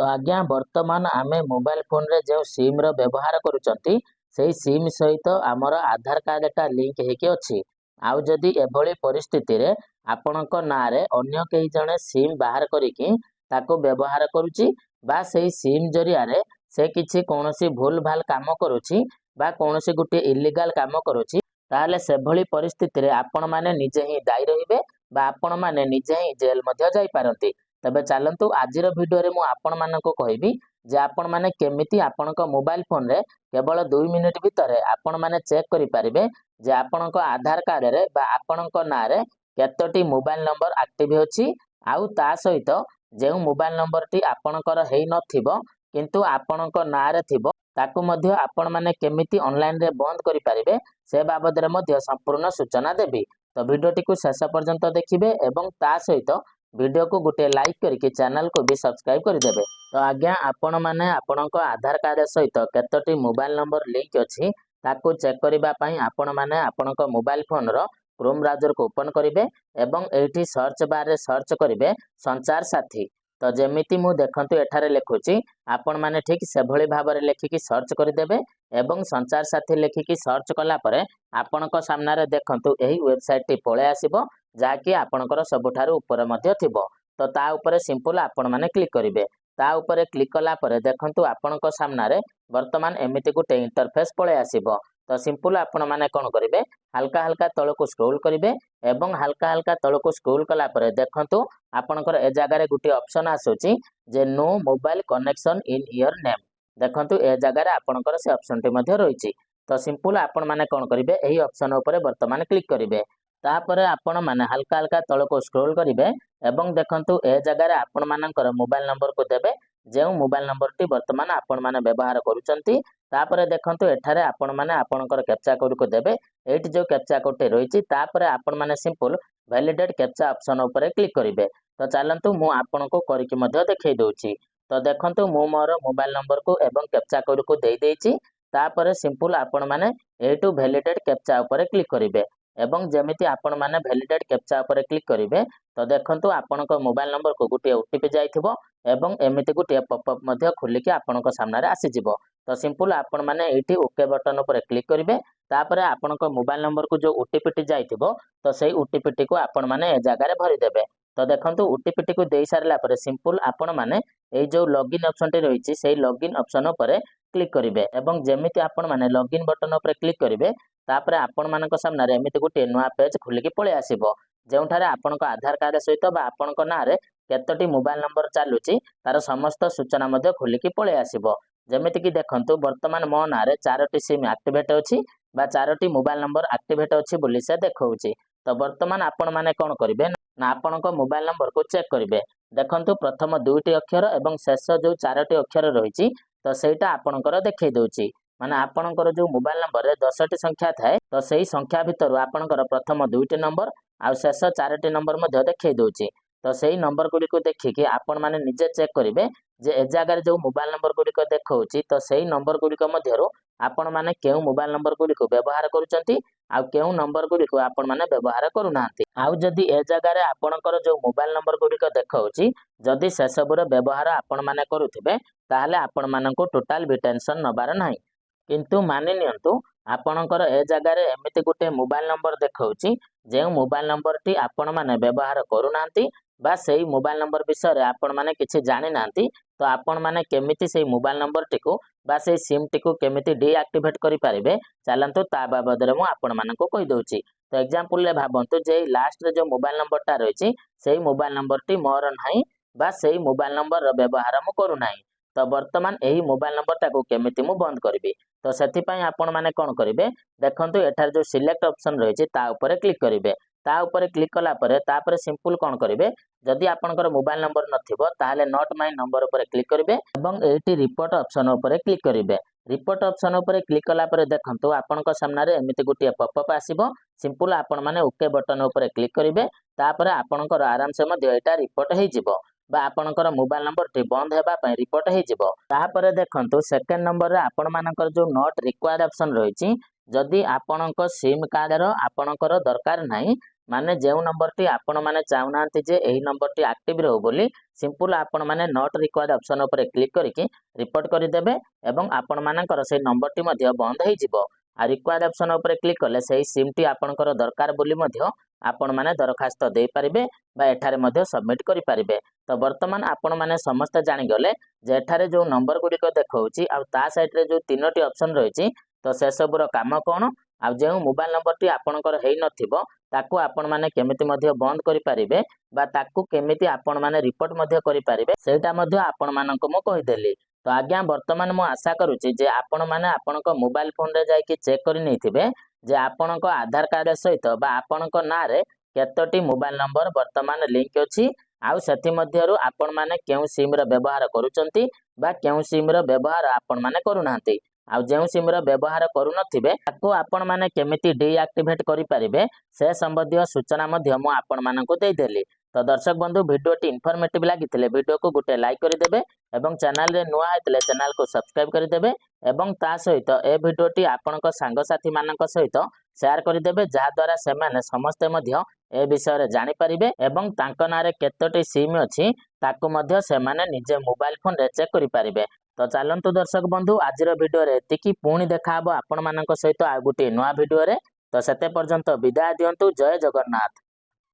तो आज्ञा वर्तमान आमे मोबाइल फोन रे जो सिम रो व्यवहार करूचंती सेही सिम सहित आमर आधार कार्ड टा लिंक हेकी अछि। आउ जदि एभली परिस्थिति रे आपणक नाँ रे अन्य केही जणे सिम बाहर करिकि ताको व्यवहार करूची बा सेही सिम जरिया रे से किछि कोनोसी भूल भाल काम करूची बा कोनोसी गुटे इलीगल काम करूची ताहले सेभली परिस्थिति रे आपण माने निजे ही दायी रहिबे बा आपण माने निजे ही जेल मध्य जाई पारंती। तबे चलंतु आजिर भिडियो रे मु आपण माननको कहिबी जे आपण माने केमिति आपणक मोबाइल फोन रे केवल 2 मिनिट भितर आपण माने चेक करि पारिबे जे आपणक आधार कार्ड रे बा आपणक नाँ रे केतोटी मोबाइल नंबर एक्टिव अछि आउ ता सहित जे मोबाइल नंबर टी आपणकर हेई नथिबो किंतु आपणक नाँ रे थिबो ताकू मध्य आपण माने केमिति ऑनलाइन रे बंद करि पारिबे से बाबद रे मध्य संपूर्ण सूचना देबी। तो वीडियो टी को शेष पर्यंत देखिबे एवं ता सहित वीडियो को गोटे लाइक करके चैनल को भी सब्सक्राइब कर देबे। तो आज्ञा आपण माने आपणक आधार कार्ड सहित केतोटी मोबाइल नंबर लिंक अछि ताकू चेक करिबा पई आपण माने आपणक मोबाइल फोन रो क्रोम ब्राउजर को ओपन करिवे एवं एठी सर्च बार रे सर्च करिवे संचार साथी। तो जेमिति मु देखंतु एठारे लेखुची आपण माने ठीक से भली भाबरे लेखिकी सर्च कर देबे एवं संचार साथी लेखिकी सर्च कला परे आपणक सामना रे देखंतु एही वेबसाइट टी पळे आसीबो जाकी आपणकर सबुठारु ऊपर मध्य थिबो। तो ता ऊपर सिंपल आपण माने क्लिक करिवे ता ऊपर क्लिक कला परे देखंतु आपणक सामना रे वर्तमान एमिति गुटे इंटरफेस पळे आसीबो। तो सिंपल आपण माने कोन करिवे हल्का हल्का तळको स्क्रॉल करिवे एवं हल्का हल्का तळको स्क्रॉल कला परे देखंतु आपणकर ए जागा रे गुटे ऑप्शन आसुची जे no mobile connection in your name देखंतु ए जागा रे आपणकर से ऑप्शन टी मध्य रहिची। तो सिंपल आपण माने कोन करिवे एही ऑप्शन ऊपर वर्तमान क्लिक करिवे तापरे आपण माने हल्का हल्का तळको स्क्रॉल करिवे एवं देखंतु ए जागा रे आपण मानकर मोबाइल नंबर को देबे जे मोबाइल नंबर टी वर्तमान आपण माने व्यवहार करूचंती तापरे देखंतु एठारे आपण माने आपणकर कैप्चा कोड को देबे एठी जो कैप्चा कोड टे रहिची तापरे आपण माने सिंपल वैलिडेट कैप्चा ऑप्शन ऊपर क्लिक करिवे। तो चलंतु मु आपनको करिकि मध्य देखै दउची। तो देखंतु मु मोर मोबाइल नंबर को एवं कैप्चा कोड को देई देइची तापरे सिंपल आपण माने एटू वैलिडेट कैप्चा ऊपर क्लिक करिवे एवं जेमिति आपण माने वैलिडेट कैप्चा ऊपर क्लिक करिवे तो देखंतु आपणको मोबाइल नंबर को गुटे ओटीपी जाइथिबो एवं एमिति गुटे पॉपअप मध्य खुलिकि आपणको सामना रे आसी जिवो। तो सिंपल आपण माने एठी ओके बटन ऊपर क्लिक करिवे तापरे आपणको मोबाइल नंबर को जो ओटीपी टी जाइथिबो तो सेही ओटीपी टी को आपण माने ए जागा रे भरि देबे। तो देखंतु ओटीपी टी को देई सारला परे सिंपल आपण माने एई जो लॉगिन ऑप्शन टी रहिची सेही लॉगिन ऑप्शन ऊपर क्लिक करिवे एवं जेमिति आपण माने लॉगिन बटन ऊपर क्लिक करिवे तापरे आपण मानक सामना रे एमिति गुटे नुआ पेज खुलिकि पळे आसीबो जेउठारे आपणको आधार कार्ड सहित बा आपणको नाँ रे केतोटी मोबाइल नंबर चालुची तार समस्त सूचना मध्य खुलिकि पळे आसीबो। जेमिति कि देखंतु वर्तमान मो नाँ रे 4टी सिम एक्टिवेट अछि बा 4टी मोबाइल नंबर एक्टिवेट अछि बोली से देखौची। तो वर्तमान आपण माने कोन करिवे ना आपणको मोबाइल नंबर को चेक करिवे देखंतु प्रथम 2टी अक्षर एवं शेष जो 4टी अक्षर रहिची तो सेटा आपणकर देखै दउची माने आपणकर जो मोबाइल नंबर रे 10टी संख्या थाए तो सेही संख्या भितर आपणकर प्रथम 2टी नंबर आ शेष 4टी नंबर मध्य देखै दउची। तो सेही नंबर गुडी को देखिकि आपण माने निजे चेक करिवे जे ए जागा रे जो मोबाइल नंबर गुडी को देखौची तो सेही नंबर गुडी को मध्यरो आपण माने केउ मोबाइल नंबर गुडी को व्यवहार करूचंती आ केउ नंबर गुडी को आपण माने व्यवहार करू नांती। आउ जदि ए जागा रे आपणकर जो मोबाइल नंबर गुडी को देखौची जदि से सब रे व्यवहार आपण माने करूथिबे ताहाले आपण माननको टोटल भी टेंशन नबार नाही किंतु मानि नियंतु आपणकर ए जागा रे एमिति गुटे मोबाइल नंबर देखौची जे मोबाइल नंबर टी आपण माने व्यवहार करू नांती बा सेही मोबाइल नंबर विषय रे आपण माने किछि जानि नांती तो आपण माने केमिति सेही मोबाइल नंबर टी को बा सेही सिम टी को केमिति डीएक्टिवेट करि पारिबे चलंतु ता बाबद रे मु आपण माननको कहि दउची। तो एग्जांपल ले भाबंतु जे लास्ट रे जो मोबाइल नंबर टा रहिची सेही मोबाइल नंबर टी मोर नाही बा सेही मोबाइल नंबर रो व्यवहार मु करू नाही तो वर्तमान एही मोबाइल नंबर टाको केमिति मु बंद करबी। तो सेति पई आपण माने कोन करिवे देखंतु एठार जो सिलेक्ट ऑप्शन रहिची ता ऊपर क्लिक करिवे ता ऊपर क्लिक कला परे तापर सिंपल कोन करिवे जदि आपनकर मोबाइल नंबर नथिबो ताहाले नॉट माय नंबर ऊपर क्लिक करिवे एवं एठी रिपोर्ट ऑप्शन ऊपर क्लिक करिवे। रिपोर्ट ऑप्शन ऊपर क्लिक कला परे देखंतु आपनकर सामना रे एमिति गुटिया पॉपअप आसीबो सिंपल आपण माने ओके बटन ऊपर क्लिक करिवे तापर आपनकर आराम से मध्य एटा रिपोर्ट हेइ जिवो बा आपनकर मोबाइल नंबर टी बंद हेबा पई रिपोर्ट हेइ जिवो। तापर देखंतु सेकंड नंबर रे आपण मानकर जो नॉट रिक्वायर्ड ऑप्शन रहिची जदि आपणक सिम कार्ड रो आपणकर दरकार नाही माने जो नंबर आपण मैंने चाहूना जे यही नंबर एक्टिव रहू बोली सिंपल आपण मैंने नॉट रिक्वायर्ड ऑप्शन उपर क्लिक करके रिपोर्ट करदेवे एवं आपण मानकर से नंबर टी बंद हो रिक्वायर्ड ऑप्शन उपर क्लिक कले से सिम टी आपणकर दरकार बोली आपण माने दरखास्त दे पारिबे बा एठारे मध्य सबमिट करि पारिबे। तो वर्तमान आपण माने समस्त जानि गले जे एठारे जो नंबर गुडिक देखौची आ ता साइड रे जो तीनोटी ऑप्शन रहिछि तो से सबुर काम कोन आ जे मोबाइल नंबर टी आपणकर हेई नथिबो ताकू आपण माने केमिति मध्य बंद करि पारिबे बा ताकू केमिति आपण माने रिपोर्ट मध्य करि पारिबे सेटा मध्य आपण मानक मो कहि देली। तो आज्ञा वर्तमान मु आशा करूची जे आपण माने आपणक मोबाइल फोन रे जाई कि चेक करि नैथिबे जे आपणक आधार कार्ड सहित बा आपणक ना रे केतोटी मोबाइल नंबर वर्तमान लिंक अछि आउ सेथि मध्यरु आपण माने केउ सिम रो व्यवहार करूचंती बा केउ सिम रो व्यवहार आपण माने करू नाहंती आउ जेउ सिम रो व्यवहार करू नथिबे ताको आपण माने केमिति डीएक्टिवेट करि परिबे से संबंधी सूचना मध्य मु आपण माननको देई देली। तो दर्शक बंधु वीडियोटी इनफॉर्मेटिव लागिथिले वीडियो को गोटे लाइक करदेवे एवं चैनल रे नुआ आइतले चैनल को सब्सक्राइब करदेवे एवं ता सहित ए वीडियोटी आपणक सांगसाथी मानक सहित शेयर करदेवे जहा द्वारा सेमाने समस्त मध्य ए विषय रे जानि परिबे एवं तांक नारे केतोटी सिम अछि ताको मध्य सेमाने निजे मोबाइल फोन रे चेक करि परिबे। तो चलंतु दर्शक बंधु आज वीडियो रे एतिकी पुणी देखा हबो आपण मानक सहित आ गुटे नुआ वीडियो रे। तो सेते पर्यंत विदाय दियंतु जय जगन्नाथ।